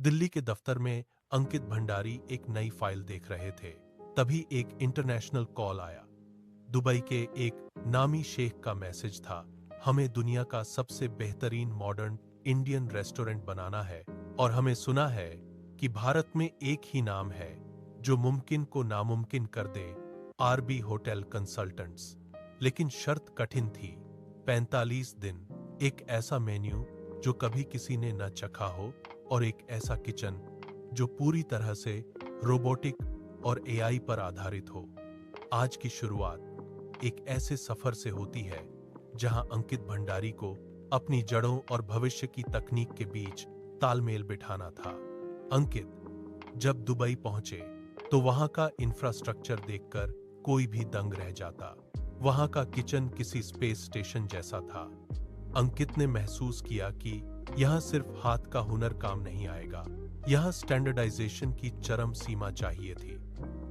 दिल्ली के दफ्तर में अंकित भंडारी एक नई फाइल देख रहे थे। तभी एक इंटरनेशनल कॉल आया। दुबई के एक नामी शेख का मैसेज था, हमें दुनिया का सबसे बेहतरीन मॉडर्न इंडियन रेस्टोरेंट बनाना है और हमें सुना है कि भारत में एक ही नाम है जो मुमकिन को नामुमकिन कर दे, आरबी होटल कंसल्टेंट्स। लेकिन शर्त कठिन थी, 45 दिन, एक ऐसा मेन्यू जो कभी किसी ने न चखा हो और एक ऐसा किचन जो पूरी तरह से रोबोटिक और एआई पर आधारित हो। आज की शुरुआत एक ऐसे सफर से होती है जहां अंकित भंडारी को अपनी जड़ों और भविष्य की तकनीक के बीच तालमेल बिठाना था। अंकित जब दुबई पहुंचे तो वहां का इंफ्रास्ट्रक्चर देखकर कोई भी दंग रह जाता। वहां का किचन किसी स्पेस स्टेशन जैसा था। अंकित ने महसूस किया कि यहां सिर्फ हाथ का हुनर काम नहीं आएगा, यहां स्टैंडर्डाइजेशन की चरम सीमा चाहिए थी।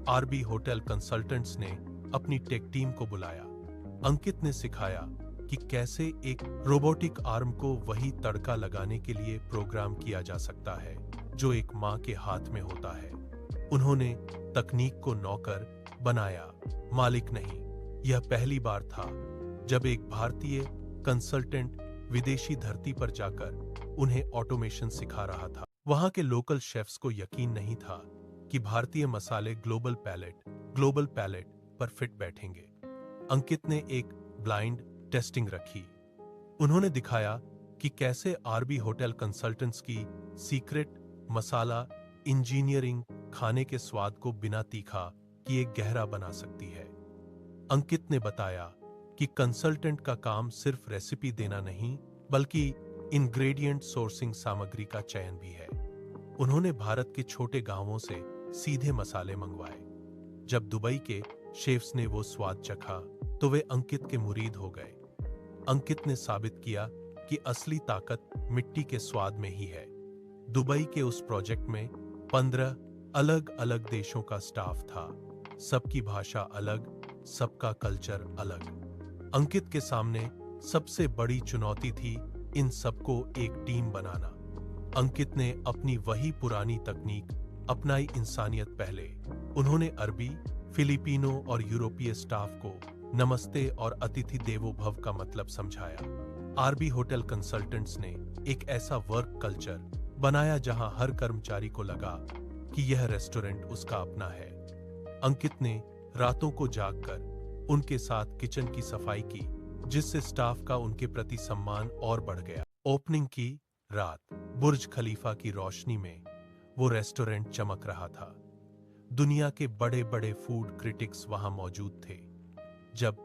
आरबी होटल कंसल्टेंट्स ने अपनी टेक टीम को बुलाया। अंकित ने सिखाया कि कैसे एक रोबोटिक आर्म को वही तड़का लगाने के लिए प्रोग्राम किया जा सकता है जो एक मां के हाथ में होता है। उन्होंने तकनीक को नौकर बनाया, मालिक नहीं। यह पहली बार था जब एक भारतीय कंसल्टेंट विदेशी धरती पर जाकर उन्हें ऑटोमेशन सिखा रहा था। वहां के लोकल शेफ्स को यकीन नहीं था कि भारतीय मसाले ग्लोबल पैलेट पर फिट बैठेंगे। अंकित ने एक ब्लाइंड टेस्टिंग रखी। उन्होंने दिखाया कि कैसे आरबी होटल कंसल्टेंट्स की सीक्रेट मसाला इंजीनियरिंग खाने के स्वाद को बिना तीखा किए गहरा बना सकती है। अंकित ने बताया कि कंसल्टेंट का काम सिर्फ रेसिपी देना नहीं, बल्कि इंग्रेडिएंट सोर्सिंग सामग्री का चयन भी है। उन्होंने भारत के छोटे गांवों से सीधे मसाले मंगवाए। जब दुबई के शेफ्स ने वो स्वाद चखा तो वे अंकित के मुरीद हो गए। अंकित ने साबित किया कि असली ताकत मिट्टी के स्वाद में ही है। दुबई के उस प्रोजेक्ट में 15 अलग अलग देशों का स्टाफ था। सबकी भाषा अलग, सबका कल्चर अलग। अंकित के सामने सबसे बड़ी चुनौती थी इन सबको एक टीम बनाना। अंकित ने अपनी वही पुरानी तकनीक अपनाई, इंसानियत पहले। उन्होंने अरबी, फिलिपिनो और यूरोपीय स्टाफ को नमस्ते और अतिथि देवो भव का मतलब समझाया। आरबी होटल कंसल्टेंट्स ने एक ऐसा वर्क कल्चर बनाया जहां हर कर्मचारी को लगा कि यह रेस्टोरेंट उसका अपना है। अंकित ने रातों को जागकर उनके साथ किचन की सफाई की, जिससे स्टाफ का उनके प्रति सम्मान और बढ़ गया। ओपनिंग की रात, बुर्ज खलीफा की रोशनी में वो रेस्टोरेंट चमक रहा था। दुनिया के बड़े बड़े फूड क्रिटिक्स वहां मौजूद थे। जब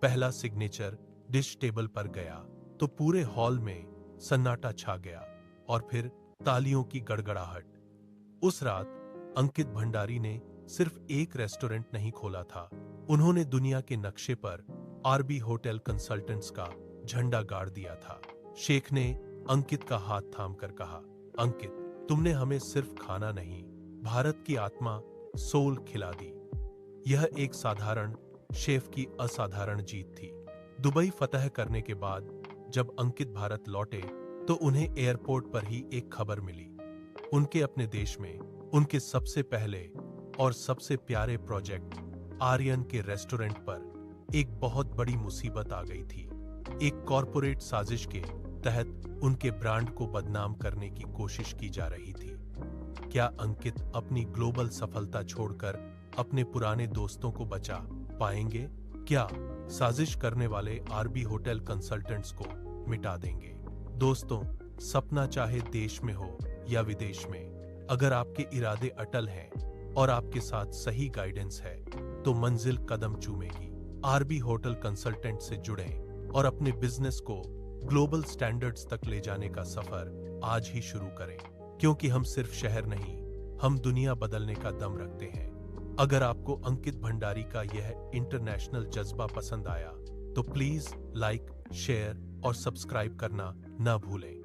पहला सिग्नेचर डिश टेबल पर गया तो पूरे हॉल में सन्नाटा छा गया और फिर तालियों की गड़गड़ाहट। उस रात अंकित भंडारी ने सिर्फ एक रेस्टोरेंट नहीं खोला था, उन्होंने दुनिया के नक्शे पर आरबी होटल कंसल्टेंट्स का झंडा गाड़ दिया था। शेख ने अंकित का हाथ थामकर कहा, अंकित, तुमने हमें सिर्फ खाना नहीं, भारत की आत्मा, सोल खिला दी। यह एक साधारण शेफ की असाधारण जीत थी। दुबई फतह करने के बाद जब अंकित भारत लौटे तो उन्हें एयरपोर्ट पर ही एक खबर मिली। उनके अपने देश में उनके सबसे पहले और सबसे प्यारे प्रोजेक्ट आर्यन के रेस्टोरेंट पर एक बहुत बड़ी मुसीबत आ गई थी। एक कॉरपोरेट साजिश के तहत उनके ब्रांड को बदनाम करने की कोशिश की जा रही थी। क्या अंकित अपनी ग्लोबल सफलता छोड़कर अपने पुराने दोस्तों को बचा पाएंगे? क्या साजिश करने वाले आरबी होटल कंसल्टेंट्स को मिटा देंगे? दोस्तों, सपना चाहे देश में हो या विदेश में, अगर आपके इरादे अटल हैं और आपके साथ सही गाइडेंस है तो मंजिल कदम चूमेगी। आरबी होटल कंसल्टेंट से जुड़ें और अपने बिजनेस को ग्लोबल स्टैंडर्ड्स तक ले जाने का सफर आज ही शुरू करें, क्योंकि हम सिर्फ शहर नहीं, हम दुनिया बदलने का दम रखते हैं। अगर आपको अंकित भंडारी का यह इंटरनेशनल जज्बा पसंद आया तो प्लीज लाइक, शेयर और सब्सक्राइब करना ना भूलें।